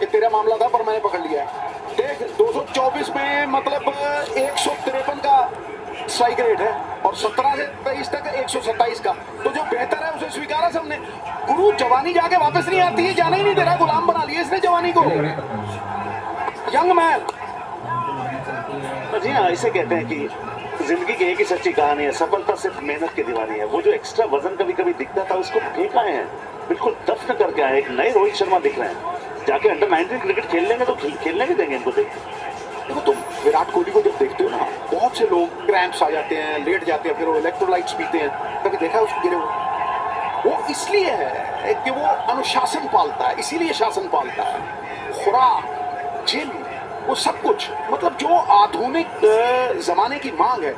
ये तेरा मामला था पर मैंने पकड़ लिया है। देख 224 में मतलब 153 का स्ट्राइक रेट है और 17 से 23 तक 127 का। तो जो बेहतर है उसे स्वीकारा सबने। गुरु जवानी जाके वापस नहीं आती है, जाने ही नहीं दे रहा, गुलाम बना लिया इसने जवानी को। Young man. जी हाँ, इसे कहते हैं कि जिंदगी की एक ही सच्ची कहानी है, सफलता सिर्फ मेहनत की दीवानी है। वो जो एक्स्ट्रा वजन कभी कभी दिखता था उसको फेंका है, बिल्कुल दफन करके आए। एक नए रोहित शर्मा दिख रहे हैं। जाके अंडर 19 क्रिकेट खेल लेंगे तो खेलने भी देंगे इनको। देखो तुम विराट कोहली को जब देखते हो ना, बहुत से लोग क्रैम्प्स आ जाते हैं, लेट जाते हैं, फिर वो इलेक्ट्रोलाइट्स पीते हैं। कभी देखा है उसको गिरे हुए? वो इसलिए है कि वो अनुशासन पालता है, इसीलिए शासन पालता है। खुराक, जिम, वो सब कुछ, मतलब जो आधुनिक जमाने की मांग है,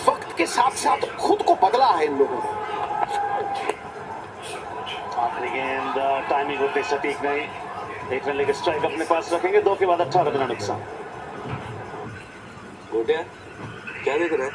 वक्त के साथ साथ खुद को बदला है इन लोगों ने। आखिरी गेंद टाइमिंग होते सटीक नहीं। एक रन लेकर स्ट्राइक अपने पास रखेंगे। 2 के बाद 18 रन नुकसान। गोटिया क्या देख रहा है?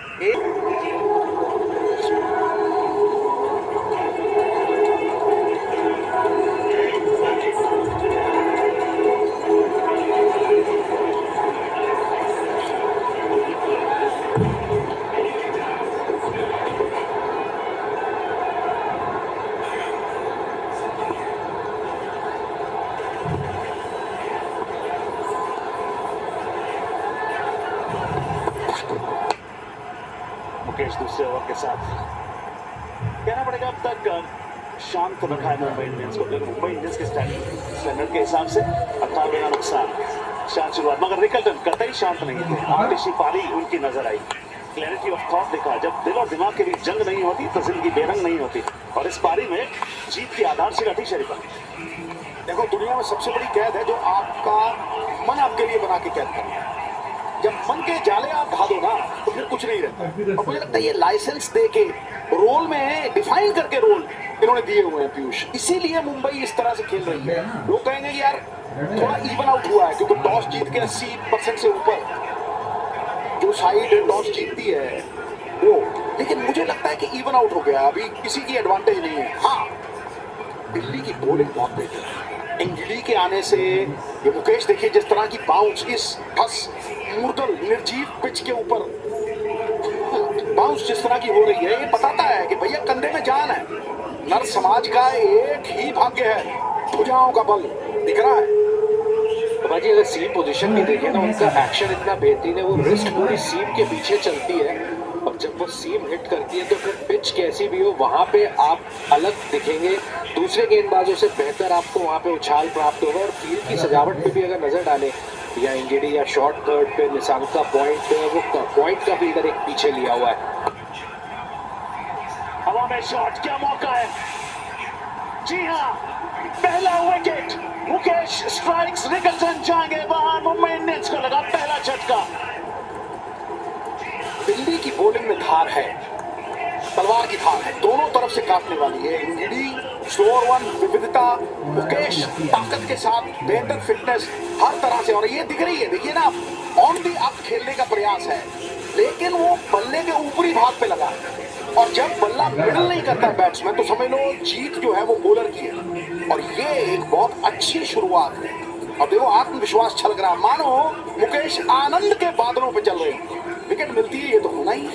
मुकेश दूसरे ओवर के साथ कहना पड़ेगा अब तक शांत रखा है मुंबई इंडियंस को। लेकिन मुंबई इंडियंस के स्टैंडर्ड के हिसाब से 18 रन नुकसान। शांत शुरुआत, मगर रिकल्टन कतई शांत नहीं थे। आतिशी पारी उनकी नजर आई। क्लैरिटी ऑफ थॉट दिखा। जब दिल और दिमाग के बीच जंग नहीं होती तो जिंदगी बेरंग नहीं होती। और इस पारी में जीत की आधारशिला थी शरीफा। देखो दुनिया में सबसे बड़ी कैद है जो आपका मन आपके लिए बना के कैद करना। जब मन के जाले आप ढा दो ना तो फिर कुछ नहीं रहता। और मुझे लगता है ये लाइसेंस दे के रोल में डिफाइन करके रोल इन्होंने दिए हुए हैं पीयूष, इसीलिए मुंबई इस तरह से खेल रही है। लोग कहेंगे कि यार थोड़ा इवन आउट हुआ है क्योंकि टॉस जीत के 80% से ऊपर जो साइड टॉस जीतती है वो, लेकिन मुझे लगता है कि इवन आउट हो गया, अभी किसी की एडवांटेज नहीं है। हाँ, दिल्ली की बॉलिंग बहुत बेहतर है। एंगिडी के आने से ये मुकेश देखिए जिस तरह की बाउंस, इस फस मुर्दल निर्जीव पिच के ऊपर बाउंस जिस तरह की हो रही है, ये बताता है कि भैया कंधे में जान है। नर समाज का एक ही भाग्य है, भुजाओं का बल दिख रहा है। तो भाजी अगर सीम पोजीशन भी देखें ना, उनका एक्शन इतना बेहतरीन है। वो रिस्ट पूरी सीम के पीछे चलती है और जब वो सीम हिट करती है तो फिर पिच कैसी भी हो वहां पे आप अलग दिखेंगे। दूसरे गेंदबाजों से बेहतर आपको वहां पे उछाल प्राप्त होगा। और फील्ड की सजावट पे भी अगर नजर डालें, या इंगिडी या शॉर्ट थर्ड पे निशांक का पॉइंट पे, वो पॉइंट का फील्डर एक पीछे लिया हुआ है। हवा में शॉट, क्या मौका है। जी हाँ, पहला विकेट। मुकेश स्ट्राइक्स, रिकल्टन जाएंगे बाहर। मुंबई इंडियंस को लगा पहला झटका। दिल्ली की बॉलिंग में धार है, तलवार की धार है, दोनों तरफ से काटने वाली है। इंगिडी स्लोअर वन, विविधता, मुकेश ताकत के साथ, बेहतर फिटनेस हर तरह से, और ये दिख रही है, देखिए ना, ऑन दी अप खेलने का प्रयास है, लेकिन वो बल्ले के ऊपरी भाग पे लगा। और जब बल्ला मिडल नहीं करता बैट्समैन तो समझ लो जीत जो है वो बॉलर की है। और ये एक बहुत अच्छी शुरुआत है। और देखो आत्मविश्वास छलक रहा, मानो मुकेश आनंद के बादलों पे चल रहे हैं। विकेट मिलती है, ये तो होना ही।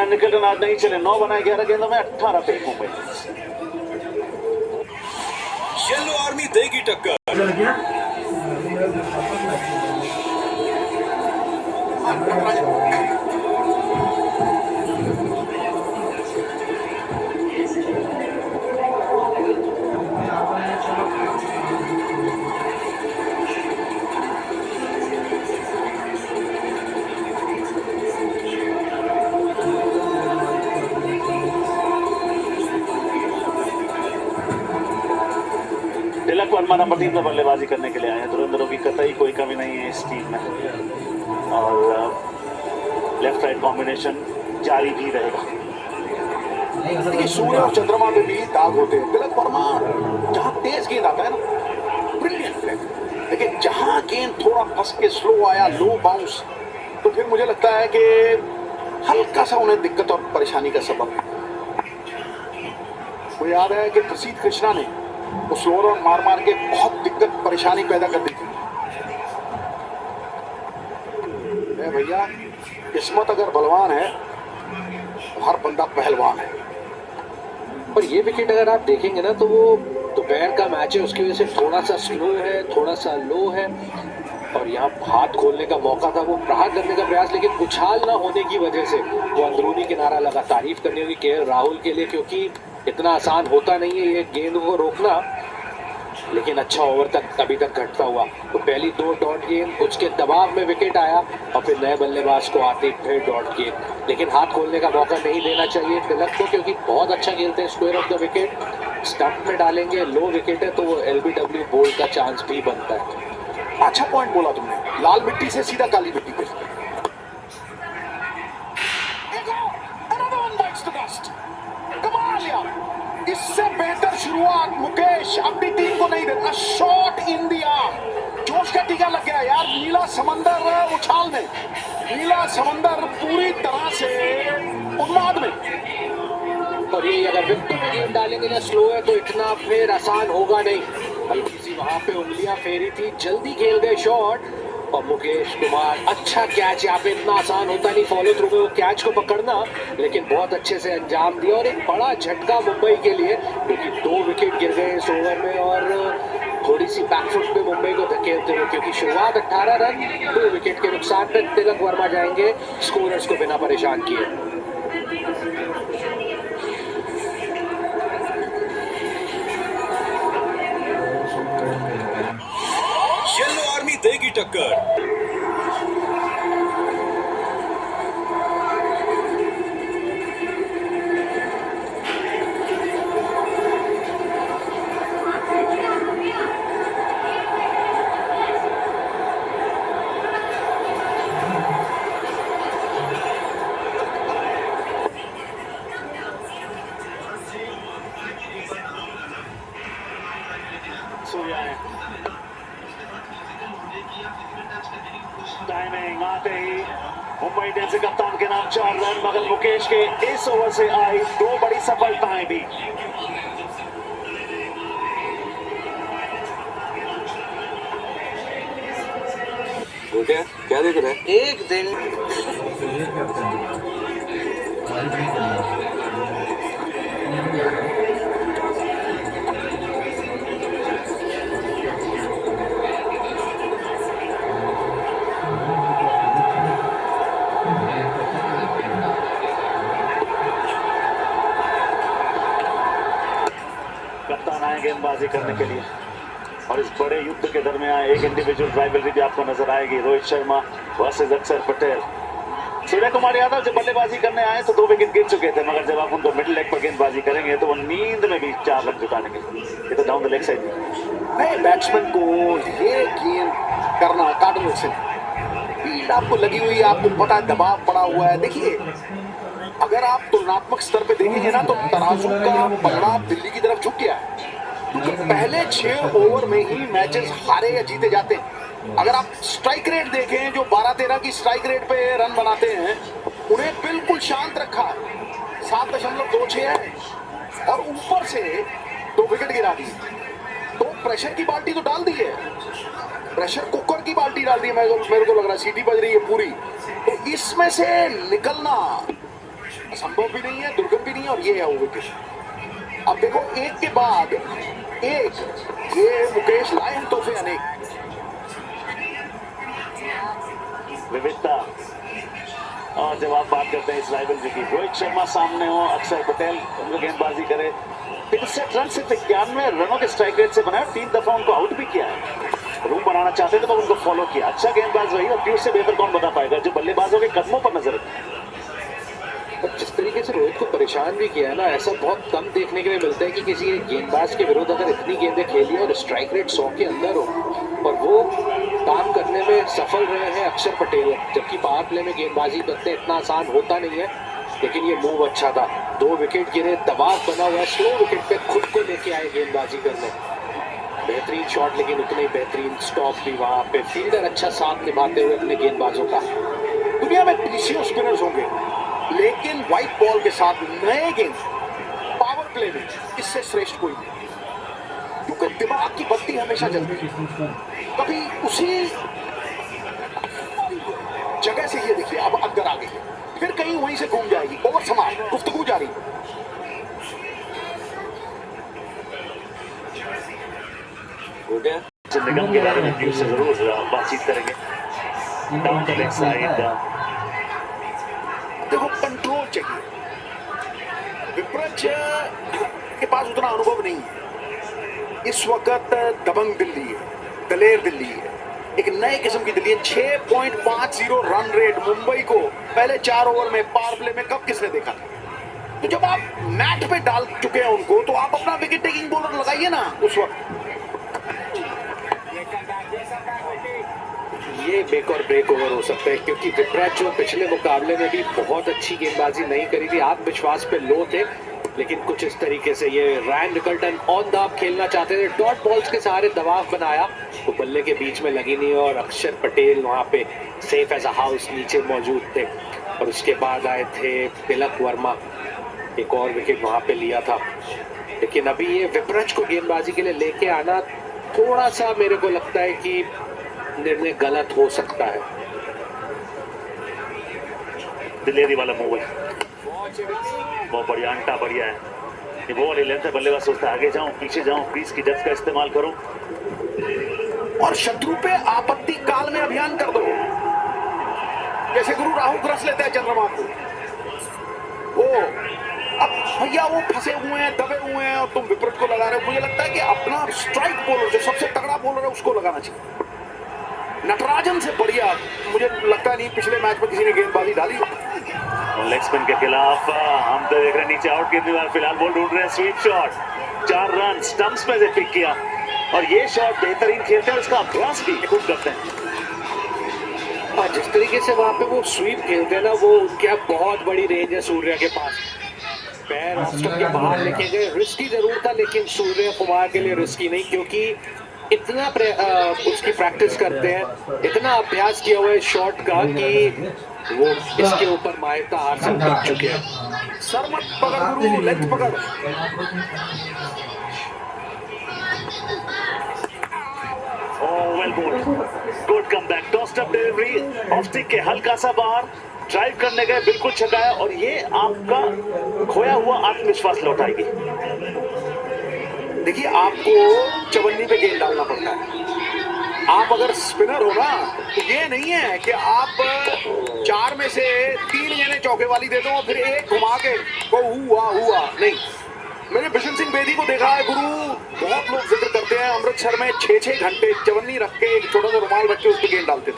निकलटन आज नहीं चले। 9 बनाए 11 गेंदों में 18 पे मुंबई। येलो आर्मी देगी टक्कर। तिलक वर्मा नंबर 3 में बल्लेबाजी करने के लिए आए हैं। धुरंधरों की कतई कोई कमी नहीं है इस टीम में। और लेफ्ट राइट कॉम्बिनेशन जारी भी रहेगा। देखिए सूर्य और चंद्रमा में भी दाग होते हैं। तिलक वर्मा जहां तेज गेंद आता है ना, ब्रिलियंट प्ले, लेकिन जहां गेंद थोड़ा फंस के स्लो आया, लो बाउंस, तो फिर मुझे लगता है कि हल्का सा उन्हें दिक्कत और परेशानी का सबब। मुझे याद है कि प्रसिद्ध कृष्णा ने वो स्लो रन मार मार के बहुत दिक्कत परेशानी पैदा कर दी थी। भैया किस्मत अगर बलवान है तो हर बंदा पहलवान है। और ये विकेट अगर आप देखेंगे ना तो वो दोपहर का मैच है, उसकी वजह से थोड़ा सा स्लो है, थोड़ा सा लो है। और यहाँ हाथ खोलने का मौका था, वो प्रहार करने का प्रयास, लेकिन उछाल ना होने की वजह से वो अंदरूनी किनारा लगा। तारीफ करनी होगी केएल राहुल के लिए, क्योंकि इतना आसान होता नहीं है ये गेंद को रोकना, लेकिन अच्छा ओवर तक अभी तक घटता हुआ। तो पहली 2 डॉट गेंद, उसके दबाव में विकेट आया और फिर नए बल्लेबाज को आते फिर डॉट गेंद। लेकिन हाथ खोलने का मौका नहीं देना चाहिए तिलक को, क्योंकि बहुत अच्छा खेलते हैं। Square of the wicket stump में डालेंगे, लो विकेट है तो वो LBW बोल्ड का चांस भी बनता है। अच्छा पॉइंट बोला तुमने, लाल मिट्टी से सीधा काली मिट्टी पे। कमाल यार, इससे बेहतर शुरुआत मुकेश अपनी टीम को नहीं देता। शॉट इन द आर्म, जोश का टीका लग गया यार। नीला समंदर उछाल में, नीला समंदर पूरी तरह से उन्माद में। और ये अगर विकेट में गेंद डालेंगे ना स्लो है तो इतना फिर आसान होगा नहीं। हल्की सी वहां पे उंगलियां फेरी थी, जल्दी खेल गए शॉट। और मुकेश कुमार अच्छा कैच, यहाँ पे इतना आसान होता नहीं फॉलो थ्रू में वो कैच को पकड़ना, लेकिन बहुत अच्छे से अंजाम दिया। और एक बड़ा झटका मुंबई के लिए, क्योंकि 2 विकेट गिर गए इस ओवर में और थोड़ी सी बैकफुट पे मुंबई को धकेलते हुए, क्योंकि शुरुआत 18 रन 2 विकेट के नुकसान पे तिलक वर्मा जाएंगे स्कोरर्स को बिना परेशान किए। येलो आर्मी देगी टक्कर। टाइमिंग आते ही मुंबई इंडियंस के कप्तान के नाम 4 रन, मगर मुकेश के इस ओवर से आई 2 बड़ी सफलताएं भी। बेटे क्या देख रहे हैं? एक दिन कप्तान आए गेंदबाजी करने के लिए और इस बड़े युद्ध के दरमियान एक इंडिविजुअल राइवलरी भी आपको नजर आएगी। रोहित शर्मा वर्सेस अक्षर पटेल। सूर्य कुमार यादव जब बल्लेबाजी करने आए तो 2 विकेट गिर चुके थे, मगर जब आप उनको मिडिल लेग पर गेंदबाजी करेंगे तो वो नींद में भी 4 रन जुटाएंगे। ये तो डाउन द लेग साइड नहीं, बैट्समैन को ये गेंद करना कार्डिनल से, फील्ड आपको लगी हुई है, आपको पता है दबाव पड़ा हुआ है। देखिए अगर आप तुलनात्मक स्तर पे देखेंगे ना तो तराजू का पलड़ा दिल्ली की तरफ झुक गया है, क्योंकि पहले 6 ओवर में ही मैचेस हारे या जीते जाते हैं। अगर आप स्ट्राइक रेट देखें, जो 12-13 की स्ट्राइक रेट पे रन बनाते हैं उन्हें बिल्कुल शांत रखा, 7.26 है और ऊपर से 2 विकेट गिरा दिए। तो प्रेशर की बाल्टी तो डाल दी है, प्रेशर कुकर की बाल्टी डाल दी है। मेरे को लग रहा है सीटी बज रही है पूरी, तो इसमें से निकलना संभव भी नहीं है, दुर्गम भी नहीं है। और ये है वो विकेट। अब देखो एक के बाद एक ये मुकेश लाए हैं तोहफे अनेक। विविधता। और जब आप बात करते हैं इस राइवलरी की, रोहित शर्मा सामने हो, अक्षर पटेल उनको गेंदबाजी करे, 63 रन सिर्फ 91 रनों के स्ट्राइक रेट से बनाया, 3 दफा उनको आउट भी किया है। रूम बनाना चाहते थे तो उनको फॉलो किया। अच्छा गेंदबाज रही, और पीयूष से बेहतर कौन बता पाएगा जो बल्लेबाजों के कदमों पर नजर रखते। और जिस तरीके से रोहित को परेशान भी किया है ना, ऐसा बहुत कम देखने के लिए मिलता है कि किसी एक गेंदबाज के विरुद्ध अगर इतनी गेंदें खेली और स्ट्राइक रेट 100 के अंदर हो, और वो काम करने में सफल रहे हैं अक्षर पटेल। जबकि पावर प्ले में गेंदबाजी करते इतना आसान होता नहीं है, लेकिन ये मूव अच्छा था। 2 विकेट गिरे, दबाव बना हुआ है, स्लो विकेट पे खुद को लेके आए गेंदबाजी करने। बेहतरीन शॉट, लेकिन उतने ही बेहतरीन स्टॉप भी वहां पे। फील्डर अच्छा साथ निभाते हुए अपने गेंदबाजों का। दुनिया में पीसीओ स्पिनर्स होंगे, लेकिन व्हाइट बॉल के साथ नए गेंद पावर प्ले में इससे श्रेष्ठ कोई नहीं। क्योंकि दिमाग की बत्ती हमेशा जलती है। कभी उसी जगह से ये देखिए अब अगर आ गई है, फिर कहीं वहीं से घूम जाएगी। ओवर समाप्त, गुफ्तगू जारी। गुड है। निगम के बारे में न्यूज से जरूर बातचीत करेंगे। डाउन द लेग साइड, देखो कंट्रोल चाहिए। विपरज के पास उतना अनुभव नहीं है। इस वक्त दबंग दिल्ली है, दलेर दिल्ली है, एक नए किस्म की दिल्ली है। 6.50 रन रेट मुंबई को पहले 4 ओवर में पावर प्ले में कब किसने देखा था? तो जब आप मैट पे डाल चुके हैं उनको, तो आप अपना विकेट टेकिंग बॉलर लगाइए ना उस वक्त। ये मेक और ब्रेक ओवर हो सकता है, क्योंकि विपराज जो पिछले मुकाबले में भी बहुत अच्छी गेंदबाजी नहीं करी थी, आत्मविश्वास पे लो थे, लेकिन कुछ इस तरीके से ये Ryan Rickelton on the up खेलना चाहते थे। डॉट बॉल्स के सहारे दबाव बनाया तो बल्ले के बीच में लगी नहीं, और अक्षर पटेल वहाँ पे सेफ एज अ हाउस नीचे मौजूद थे। और उसके बाद आए थे तिलक वर्मा, एक और विकेट वहाँ पे लिया था। लेकिन अभी ये विपराज को गेंदबाजी के लिए लेके आना थोड़ा सा मेरे को लगता है कि निर्णय गलत हो सकता है। दिलेरी वाला मूव है, बहुत बढ़िया, अंटा बढ़िया है। ये वो वाली लेंथ है, बल्लेबाज सोचता है आगे जाऊं पीछे जाऊं, क्रीज की डेप्थ का इस्तेमाल करूं और शत्रु पे आपत्ति काल में अभियान कर दो, जैसे गुरु राहु ग्रस लेते हैं चंद्रमा को। वो अब भैया वो फंसे हुए हैं, दबे हुए हैं, और तुम विपरीत को लगा रहे हो। मुझे लगता है कि अपना स्ट्राइक बॉलर जो सबसे तगड़ा बॉलर है उसको लगाना चाहिए। नटराजन से बढ़िया मुझे लगता नहीं पिछले मैच में किसी ने गेंदबाजी डाली। लेग स्पिन के खिलाफ हम तो देख रहे हैं नीचे आउट की दीवार, फिलहाल बॉल ढूंढ रहे हैं स्वीप शॉट। 4 रन स्टंप्स में से पिक किया, और ये शॉट बेहतरीन खेलते हैं, उसका अभ्यास भी खूब करते हैं। और जिस तरीके से वहाँ पे वो स्वीप खेलते हैं ना, वो क्या बहुत बड़ी रेंज है सूर्या के पास। पैर ऑफ स्टंप के बाहर लेके गए, रिस्की जरूर था, लेकिन सूर्य कुमार के लिए रिस्की नहीं, क्योंकि इतना उसकी प्रैक्टिस करते हैं, इतना अभ्यास किया हुआ है शॉट का कि वो इसके ऊपर मायता हासिल कर चुके हैं। सर मत पकड़ गुरु, लेंथ पकड़। Well bowled, good comeback, tossed up delivery, off stick के हल्का सा बाहर, ड्राइव करने गए, बिल्कुल छकाया, और ये आपका खोया हुआ आत्मविश्वास लौटाएगी। देखिए आपको चवन्नी पे गेंद डालना पड़ता है। आप अगर स्पिनर हो ना, तो ये नहीं है कि आप 4 में से 3 गेंदें चौके वाली दे दो और फिर एक घुमा के वो हुआ नहीं। मैंने बिशन सिंह बेदी को देखा है गुरु, बहुत लोग जिक्र करते हैं, अमृतसर में 6-6 घंटे चवन्नी रख के एक छोटा सा रुमाल रख के उस पर गेंद डालते थे।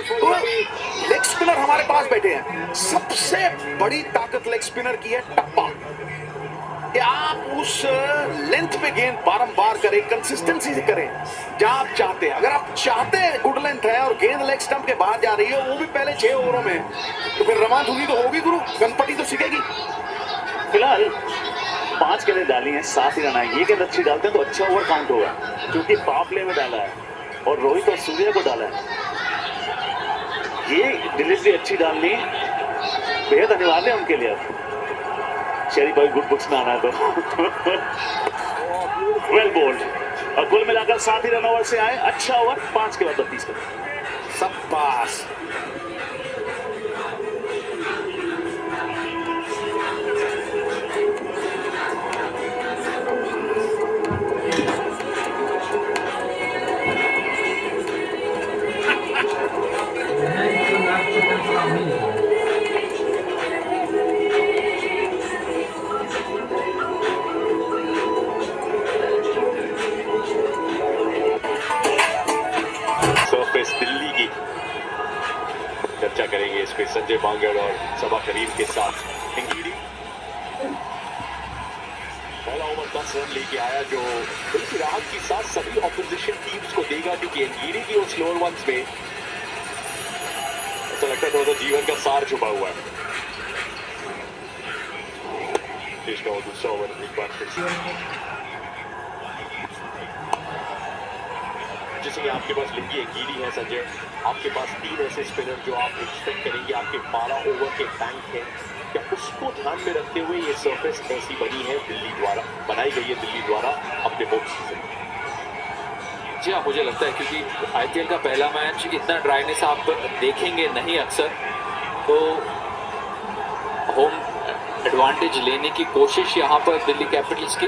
तो लेग स्पिनर हमारे पास बैठे हैं, सबसे बड़ी ताकत लेग स्पिनर की है टप्पा, कि आप उस लेंथ पे गेंद बारंबार करें, कंसिस्टेंसी से करें जहां आप चाहते हैं। अगर आप चाहते हैं गुड लेंथ है और गेंद लेग स्टंप के बाहर जा रही है, वो भी पहले 6 ओवरों में, तो फिर रमाधुनी तो होगी गुरु, गणपति तो सीखेगी। फिलहाल 5 गेंदें डाली हैं, 7 ही रन आए। ये गेंद अच्छी डालते हैं तो अच्छा ओवर काउंट होगा, क्योंकि पावर प्ले में डाला है और रोहित और सूर्या को डाला है। ये डिलीवरी अच्छी डालनी बेहद अनिवार्य है उनके लिए। शेरी भाई गुड बुक्स में आना है तो वेल बोल्ड, और कुल मिलाकर 7 ही रन ओवर से आए। अच्छा ओवर, 5 के बाद 32 का सब पास। सरफेस दिल्ली की चर्चा करेंगे इस पे संजय बांगड़ और सबा करीम के साथ। अंगीरी पहला ओवर 10 रन लेके आया, जो बिल्कुल राहत की साथ सभी ऑपोजिशन टीम्स को देगा, क्योंकि अंगीरी की उस स्लोअर वंस में ऐसा लगता था तो जीवन का सार छुपा हुआ है। देश का दूसरा ओवर एक बार फिर से जैसे आपके पास लिंगी अंगीरी है संजय, आपके पास 3 ऐसे स्पिनर जो आप एक्सपेक्ट करेंगे आपके 12 ओवर के बैंक है। क्या उसको ध्यान में रखते हुए ये सरफेस ऐसी बनी है दिल्ली द्वारा, बनाई गई है दिल्ली द्वारा अपने होम सीजन में? जी हाँ, मुझे लगता है क्योंकि आईपीएल का पहला मैच इतना ड्राइनेस आप देखेंगे नहीं अक्सर, तो होम एडवांटेज लेने की कोशिश यहाँ पर दिल्ली कैपिटल्स की,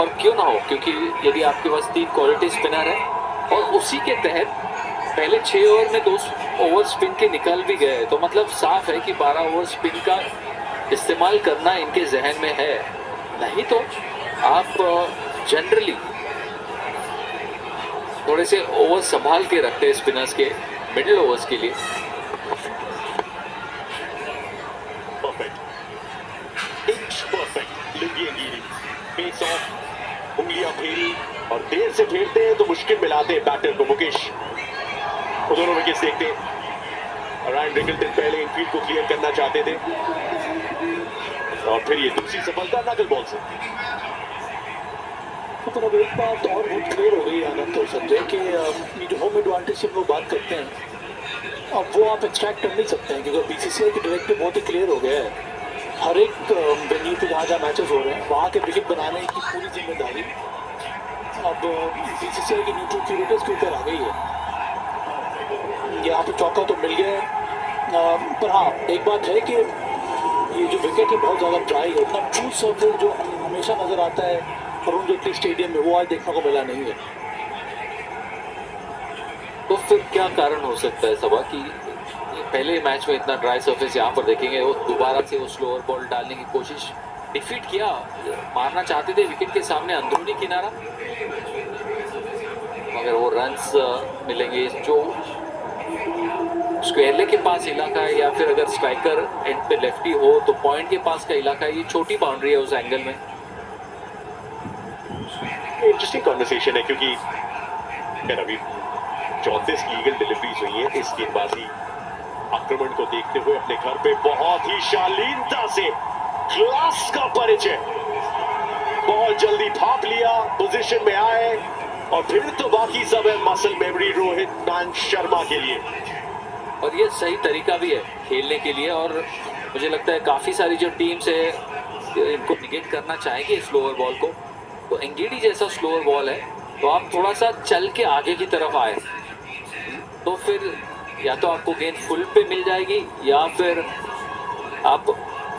और क्यों ना हो, क्योंकि यदि आपके पास 3 क्वालिटी स्पिनर है और उसी के तहत पहले 6 ओवर में 2 ओवर स्पिन के निकल भी गए, तो मतलब साफ है कि 12 ओवर स्पिन का इस्तेमाल करना इनके जहन में है। नहीं तो आप जनरली थोड़े से ओवर संभाल के रखते हैं स्पिनर्स के मिडिल ओवर्स के लिए। परफेक्ट, इंच परफेक्ट लुंगी अंगीरी, फेस ऑफ, उंगलियां फेरी और देर से फेरते हैं तो मुश्किल मिलाते हैं बैटर को मुकेश। दोनों विकेट्स देखते हैं। रायन रिगल्टन पहले इनफील्ड को क्लियर करना चाहते थे और फिर ये दूसरी सफलता नकल बॉल से। तो अब एक बात और बहुत क्लियर हो गई आनंद और संजय कि ये जो होम एडवांटेज की हम लोग बात करते हैं, अब वो आप एक्सट्रैक्ट कर नहीं सकते हैं, क्योंकि बीसीसीआई की डायरेक्टिव बहुत ही क्लियर हो गया है। हर एक वेन्यू पे जहाँ जहाँ मैचेस हो रहे हैं वहाँ के विकेट बनाने की पूरी जिम्मेदारी अब बीसीसीआई के न्यूट्रल क्यूरेटर्स के ऊपर आ गई है। यहाँ पे चौका तो मिल गया है, पर हाँ एक बात है कि ये जो विकेट है बहुत ज़्यादा ड्राई है, इतना ट्रू सर्फेस जो हमेशा नज़र आता है अरुण जेटली स्टेडियम में वो आज देखने को मिला नहीं है। तो फिर क्या कारण हो सकता है सबा कि पहले मैच में इतना ड्राई सरफेस यहाँ पर देखेंगे, वो दोबारा से वो स्लोअर बॉल डालने की कोशिश, डिफीट किया, मारना चाहते थे विकेट के सामने अंदरूनी किनारा, मगर वो रन्स मिलेंगे जो स्क्वेयरले के पास इलाका है, या फिर अगर स्ट्राइकर एंड पे लेफ्टी हो तो पॉइंट के पास का इलाका है। ये छोटी बाउंड्री है उस एंगल में। इंटरेस्टिंग कॉन्वर्सेशन है क्योंकि अभी 34 लीगल डिलीवरीज हुई है इस गेंदबाजी आक्रमण को देखते हुए अपने घर पे बहुत ही शालीनता से क्लास का परिचय, बहुत जल्दी भाप लिया, पोजीशन में आए और फिर तो बाकी सब है मसल मेमोरी रोहित नारायण शर्मा के लिए। और ये सही तरीका भी है खेलने के लिए, और मुझे लगता है काफ़ी सारी जो टीम्स है इनको निगेट करना चाहेंगे स्लोअर बॉल को। तो एंगीडी जैसा स्लोअर बॉल है तो आप थोड़ा सा चल के आगे की तरफ आए तो फिर या तो आपको गेंद फुल पे मिल जाएगी, या फिर आप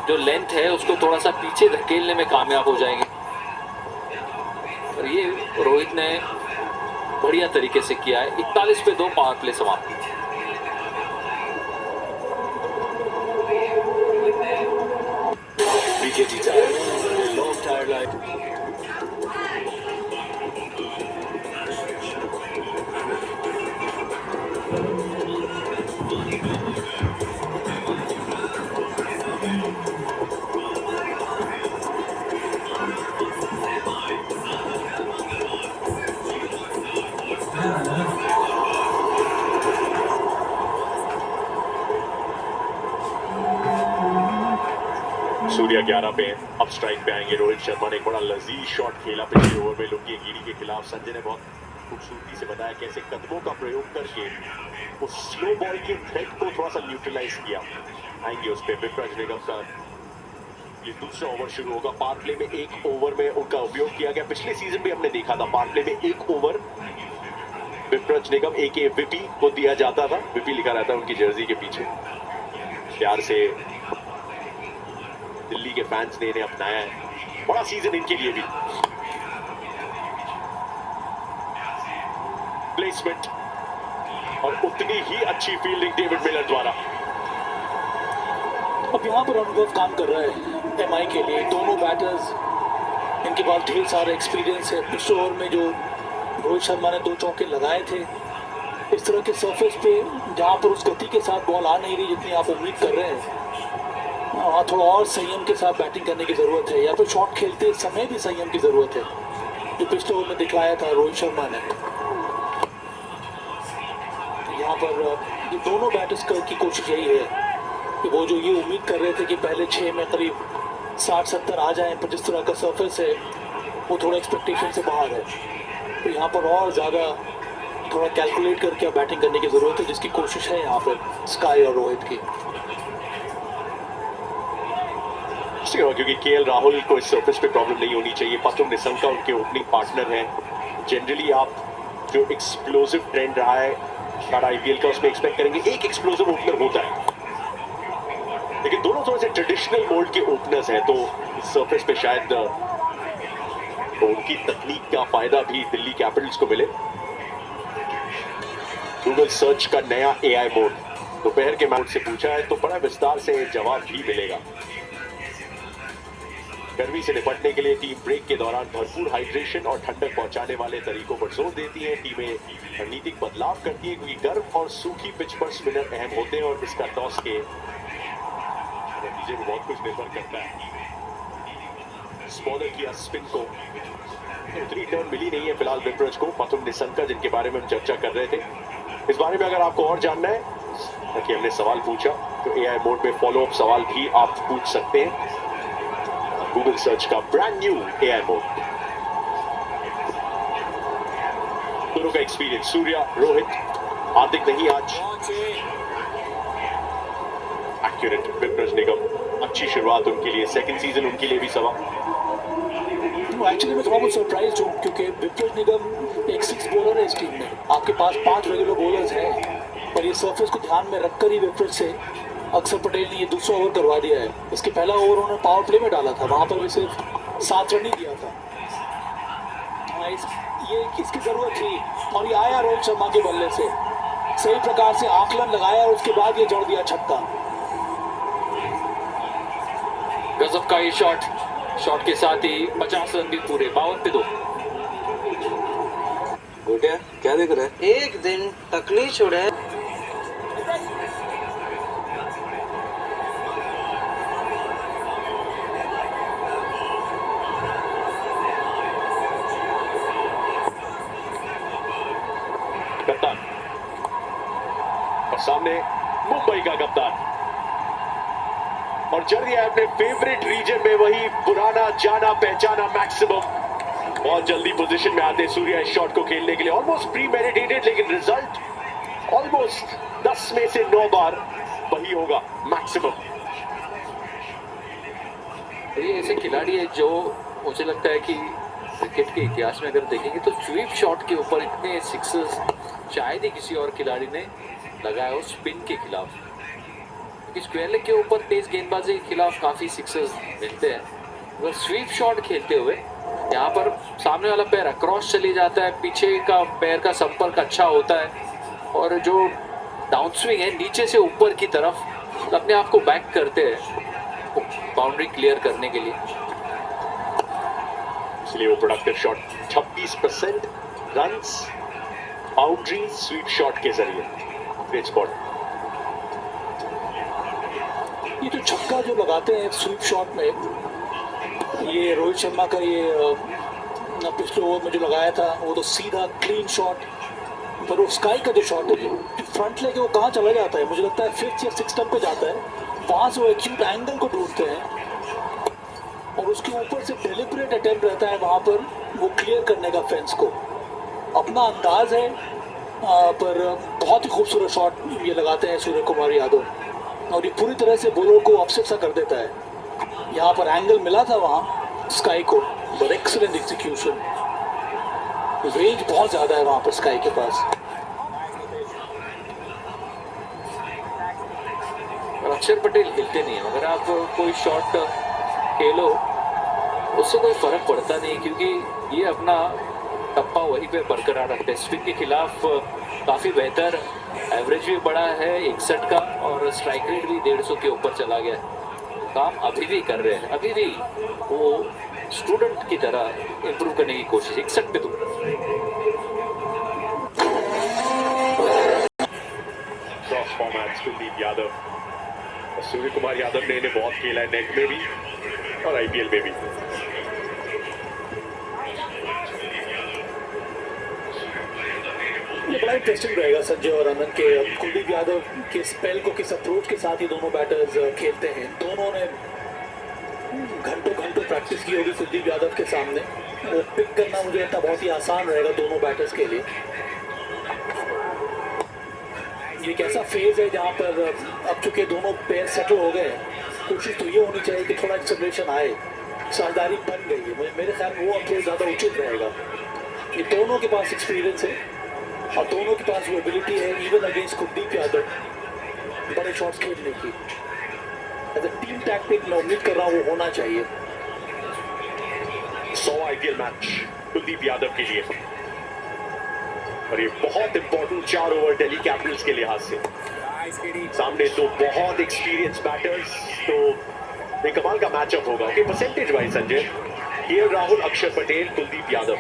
जो लेंथ है उसको थोड़ा सा पीछे धकेलने में कामयाब हो जाएंगे। और ये रोहित ने बढ़िया तरीके से किया है। 41 पे 2 पावर प्ले समाप्त। विकेट जीता है, लॉन्ग टायर लाइन। सूर्या 11 पे अब स्ट्राइक पे आएंगे। रोहित शर्मा ने एक बड़ा लजीज शॉट खेला पिछले ओवर में लुंगी अंगीरी के खिलाफ। संजय ने बहुत खूबसूरती से बताया कैसे कदमों का प्रयोग करके उस स्लो बॉल के थ्रेट को थोड़ा सा न्यूट्रलाइज किया। आएंगे उस पे विपराज निगम का ये दूसरा ओवर शुरू होगा। पावर प्ले में 1 ओवर में उनका उपयोग किया गया। पिछले सीजन भी हमने देखा था पावर प्ले में 1 ओवर विपराज निगम AKA विपी को दिया जाता था। विपी लिखा रहता है उनकी जर्सी के पीछे। प्यार से दिल्ली के फैंस ने इन्हें अपनाया है। बड़ा सीजन इनके लिए भी। प्लेसमेंट और उतनी ही अच्छी फील्डिंग डेविड मिलर द्वारा। अब यहाँ पर अनुभव काम कर रहा है MI के लिए। दोनों बैटर्स इनके पास ढेर सारा एक्सपीरियंस है। पिछले ओवर में जो रोहित शर्मा ने 2 चौके लगाए थे इस तरह के सरफेस पे जहाँ पर उस गति के साथ बॉल आ नहीं रही जितनी आप उम्मीद कर रहे हैं, वहाँ थोड़ा और संयम के साथ बैटिंग करने की ज़रूरत है, या फिर शॉट खेलते समय भी संयम की ज़रूरत है, जो पिछले ओवर में दिखलाया था रोहित शर्मा ने। यहाँ पर ये दोनों बैटर्स की कोशिश यही है कि वो जो ये उम्मीद कर रहे थे कि पहले 6 में करीब 60-70 आ जाएं, पर जिस तरह का सरफेस है वो थोड़ा एक्सपेक्टेशन से बाहर है। तो यहाँ पर और ज़्यादा थोड़ा कैलकुलेट करके बैटिंग करने की ज़रूरत है, जिसकी कोशिश है यहाँ पर स्काई और रोहित की। इसलिए हुआ क्योंकि केएल राहुल को इस सरफेस पे प्रॉब्लम नहीं होनी चाहिए। पाथुम निशंका उनके ओपनिंग पार्टनर हैं। जनरली आप जो एक्सप्लोसिव ट्रेंड रहा है आईपीएल का उसमें एक्सपेक्ट करेंगे एक एक्सप्लोसिव ओपनर होता है, लेकिन दोनों थोड़े से ट्रेडिशनल मोड के ओपनर्स हैं, तो इस सरफेस पे शायद उनकी तकनीक का फायदा भी दिल्ली कैपिटल्स को मिले। गूगल सर्च का नया एआई मोड दोपहर के मैच से पूछा है तो बड़ा विस्तार से जवाब भी मिलेगा। गर्मी से निपटने के लिए टीम ब्रेक के दौरान भरपूर हाइड्रेशन और ठंडक पहुंचाने वाले तरीकों पर जोर देती है। टीमें रणनीतिक बदलाव करती है क्योंकि गर्म और सूखी पिच पर स्पिनर अहम होते हैं और इसका टॉस के नतीजे में बहुत कुछ निर्भर करता है। स्पॉलर किया स्पिन को, उतनी टर्न मिली नहीं है फिलहाल विप्रेज को। पाथुम निशंका जिनके बारे में हम चर्चा कर रहे थे, इस बारे में अगर आपको और जानना है ताकि हमने सवाल पूछा तो एआई मोड में फॉलो अप सवाल भी आप पूछ सकते हैं। गूगल सर्च का ब्रांड न्यू एआई मोड। दोनों का एक्सपीरियंस, सूर्या रोहित, हार्दिक नहीं आज एक्यूरेट। विप्रेज निगम अच्छी शुरुआत उनके लिए, सेकंड सीजन उनके लिए भी सवा। एक्चुअली मैं थोड़ा बहुत सरप्राइज हूँ क्योंकि विप्रेज निगम एक 6 बॉलर है इस टीम में। आपके पास 5 रेगुलर बॉलर्स हैं, पर ये सरफेस को ध्यान में रखकर ही विप्रेज से अक्षर पटेल ने ये दूसरा ओवर करवा दिया है। इसके पहला ओवर उन्होंने पावर प्ले में डाला था, वहाँ पर भी सिर्फ 7 रन ही दिया था। ये किसकी जरूरत थी, और ये आया रोहित शर्मा के बल्ले से, सही प्रकार से आकलन लगाया और उसके बाद ये जोड़ दिया छक्का। गजब का ये शॉट के साथ ही 50 रन भी पूरे, 52 पे 2। गोटिया क्या देख रहा है? एक दिन तकली छोड़े। कप्तान और सामने मुंबई का कप्तान, और चल दिया अपने फेवरेट रीजन में वही पुराना जाना पहचाना मैक्सिमम। बहुत जल्दी पोजीशन में आते सूर्या इस शॉट को खेलने के लिए, ऑलमोस्ट प्री मेडिटेटेड, लेकिन रिजल्ट ऑलमोस्ट 10 में से 9 बार वही होगा मैक्सिमम। ये ऐसे खिलाड़ी है जो मुझे लगता है कि क्रिकेट के इतिहास में अगर देखेंगे तो स्वीप शॉट के ऊपर इतने सिक्सेस शायद ही किसी और खिलाड़ी ने लगाया हो स्पिन के खिलाफ, क्योंकि स्क्वायर लेग के ऊपर तेज गेंदबाजी के खिलाफ काफ़ी सिक्सेस मिलते हैं। अगर स्वीप शॉट खेलते हुए यहाँ पर सामने वाला पैर अक्रॉस चली जाता है, पीछे का पैर का संपर्क अच्छा होता है और जो डाउन स्विंग है नीचे से ऊपर की तरफ अपने आप को बैक करते हैं बाउंड्री क्लियर करने के लिए। इसलिए वो productive shot 26% runs boundary sweep shot के जरिए। Great spot. ये जो छक्का जो लगाते हैं स्वीप शॉट में, ये रोहित शर्मा का ये पिछले ओवर में जो लगाया था वो तो सीधा क्लीन शॉट, पर वो स्काई का जो शॉट है फ्रंट लेके वो कहाँ चला जाता है, मुझे लगता है 5th या 6th स्टंप पे जाता है, वहाँ से वो एक्यूट एंगल को ढूंढते हैं और उसके ऊपर से डेलिब्रेट अटेम्प्ट रहता है वहाँ पर वो क्लियर करने का फेंस को। अपना अंदाज है, पर बहुत ही खूबसूरत शॉट ये लगाते हैं सूर्य कुमार यादव और ये पूरी तरह से बॉलर को अपसेट सा कर देता है। यहाँ पर एंगल मिला था वहाँ स्काई को, पर एक्सीलेंट एग्जीक्यूशन, रेंज बहुत ज़्यादा है वहाँ पर स्काई के पास। और अक्षर पटेल हिलते नहीं है, अगर आप कोई शॉट खेलो उससे कोई फर्क पड़ता नहीं, क्योंकि ये अपना टप्पा वहीं पे बरकरार रखते हैं। स्पिन के खिलाफ काफ़ी बेहतर एवरेज भी बड़ा है 61 का और स्ट्राइक रेट भी 150 के ऊपर चला गया है। काम अभी भी कर रहे हैं, अभी भी वो स्टूडेंट की तरह इम्प्रूव करने की कोशिश। 61 पे तो क्रॉस फॉर्मेट कुलदीप यादव और सूर्य कुमार यादव ने इन्हें बहुत खेला है, नेट में भी और आईपीएल में भी। ये बड़ा इंटरेस्टिंग रहेगा संजय और अनंत के कुलदीप यादव के स्पेल को किस अप्रोच के साथ ये दोनों बैटर्स खेलते हैं। दोनों ने घंटों घंटों प्रैक्टिस की होगी कुलदीप यादव के सामने, वो पिक करना मुझे लगता बहुत ही आसान रहेगा दोनों बैटर्स के लिए। ये एक ऐसा फेज है जहाँ पर अब चूंकि दोनों पेयर सेटल हो गए कोशिश तो ये होनी चाहिए कि थोड़ा एक्सेलरेशन आए, साझेदारी बन गई है। मेरे ख्याल में वो अप्रोच ज़्यादा उचित रहेगा। ये दोनों के पास एक्सपीरियंस है और दोनों के पास वो एबिलिटी है इवन अगेंस्ट कुलदीप यादव बड़े शॉट्स खेलने की। एज अ टीम टैक्टिक मैं उम्मीद कर रहा हूँ वो होना चाहिए। 100 आईपीएल मैच कुलदीप यादव के लिए, और ये बहुत इंपॉर्टेंट 4 ओवर दिल्ली कैपिटल्स के लिहाज से। सामने तो बहुत एक्सपीरियंस बैटर्स, तो एक कमाल का मैचअप होगा। Okay, percentage wise Sanjay, KL Rahul, अक्षर पटेल, कुलदीप यादव,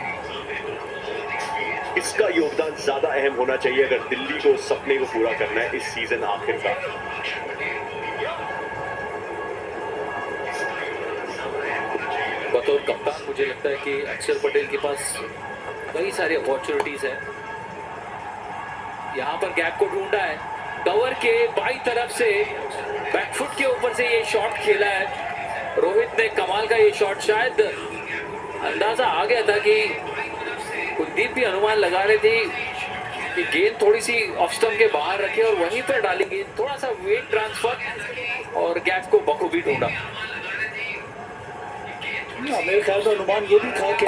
इसका योगदान ज्यादा अहम होना चाहिए अगर दिल्ली को सपने को पूरा करना है इस सीजन आखिर का। बतौर कप्तान मुझे लगता है कि अक्षर पटेल के पास कई सारी अपॉर्चुनिटीज है। यहाँ पर गैप को ढूंढा है, कवर के बाई तरफ से बैकफुट के ऊपर से ये शॉट खेला है रोहित ने। कमाल का ये शॉट, शायद अंदाजा आ गया था कि कुलदीप भी अनुमान लगा रहे थे कि गेंद थोड़ी सी ऑफ स्टंप के बाहर रखे और वहीं पर डाली गेंद, थोड़ा सा वेट ट्रांसफर और गैप को बखूबी ढूंढा। मेरे ख्याल में अनुमान ये भी था कि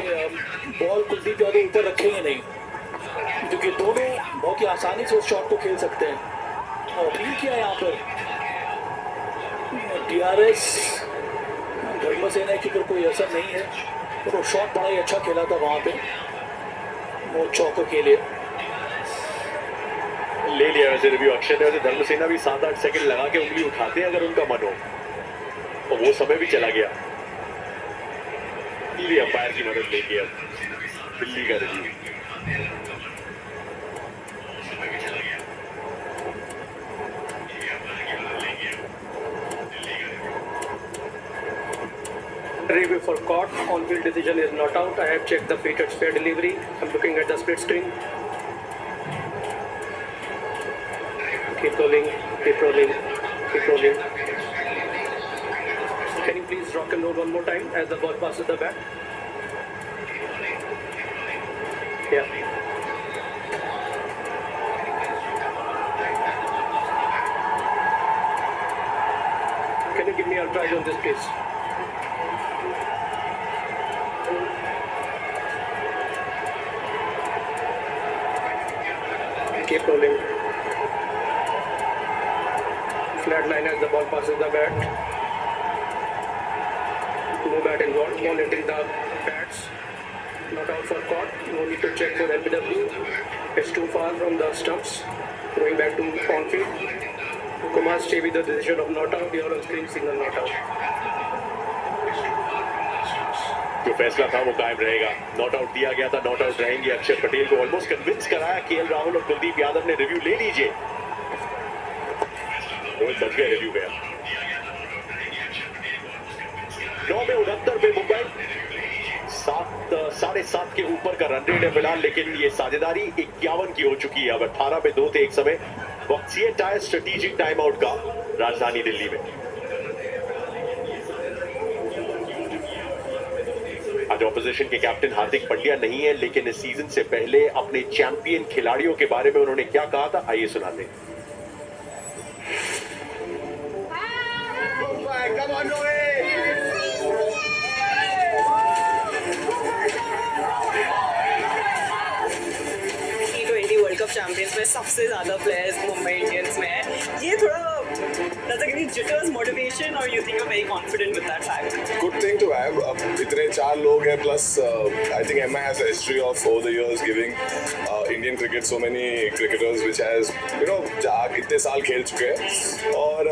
बॉल कुलदीप यादव ऊपर रखेंगे नहीं, क्योंकि दोनों बहुत ही आसानी से उस शॉट को खेल सकते हैं। और अपील किया यहाँ पर DRS धर्मसेना के ऊपर कोई असर नहीं है, और वो शॉट बड़ा ही अच्छा खेला था वहाँ पे वो चौकों के लिए। ले लिया वैसे रिव्यू अक्षर ने। वैसे धर्मसेना भी 7-8 सेकंड लगा के उंगली उठाते हैं अगर उनका मन हो, और वो समय भी चला गया। टीवी अंपायर की मदद लेके अब दिल्ली का review. Review for caught. On-field decision is not out. I have checked the fated spare delivery. I'm looking at the split screen. Keep rolling, keep rolling, keep rolling. Can you please rock and roll one more time as the ball passes the bat? Yeah. Can you give me a try on this, please? Keep rolling. Flat line as the ball passes the bat. No bat involved. Ball entering the bats. Not out for caught. No need to check for LBW. It's too far from the stumps. Going back to on field. Kumar stay with the decision of not out. Your on screen signal not out. जो फैसला था वो कायम रहेगा। Not out दिया गया था, not out रहेंगे। अक्षर पटेल को ऑलमोस्ट कन्विंस कराया केएल राहुल और कुलदीप यादव ने। रिव्यू ले लीजिए, रोहित बच गए, रिव्यू गया। 9 में 69 पे मुंबई 7.5 के ऊपर का रन रेट है फिलहाल, लेकिन ये साझेदारी 51 की हो चुकी है। अब 18 पे 2 थे एक समय। वक्त सी टायर स्ट्रेटेजिक टाइम आउट का राजधानी दिल्ली में। आज ऑपोजिशन के कैप्टन हार्दिक पांड्या नहीं है, लेकिन इस सीजन से पहले अपने चैंपियन खिलाड़ियों के बारे में उन्होंने क्या कहा था, आइए सुनाते हैं। T20 वर्ल्ड कप चैंपियंस में सबसे ज्यादा प्लेयर्स मुंबई इंडियंस में है। ये थोड़ा does it give you jitters, motivation, or you think you're very confident with that fact? Good thing to have. अब इतने 4 लोग हैं, plus I think MI has a history of over the years giving Indian cricket so many cricketers which has इतने साल खेल चुके हैं, और